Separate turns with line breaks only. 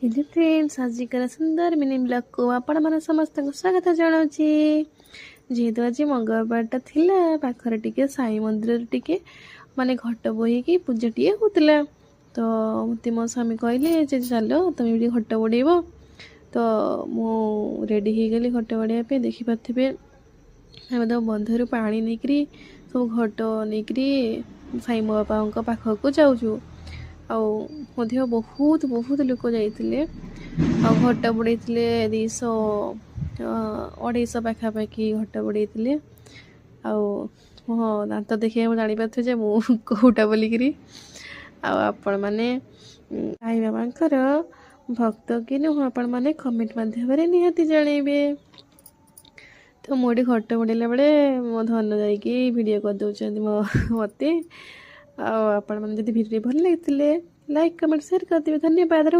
Hello friends, आजिकार सुंदर mini blog को आपण मैंने समस्त स्वागत जनाऊँगी। जेहेतु आज मंगलबारटा थिला पाखरे टिके साई मंदिर टिके माने घट बोहीकि पूजा टी होता। तो मत मो स्वामी कहले चलो तुम भी घट बोड़ेब। तो मु रेडी हो गली घट बोड़ापे। देखिपे आम तो बंधर पा नहीं सब घट नहीं साई बापा पाखक जाऊँ। आउ बहुत बहुत लोक जाइए। घट बुड़े 200 250 पाखापाखि घट बुड़े। मो दांत देखिए मुझे जापारे मुझे कौटा बोलिकी। आपण मैंने साई बाबांकर भक्त कि नुह आपण मैंने कमेंट माध्यम निहाती जनइबे। तो मुझे घट बुड़ेला बेले मो धन जावीडियो कर दौरान मत। आपण मैंने भिडियो भल लगी लाइक कमेंट शेयर कर देवे। धन्यवाद।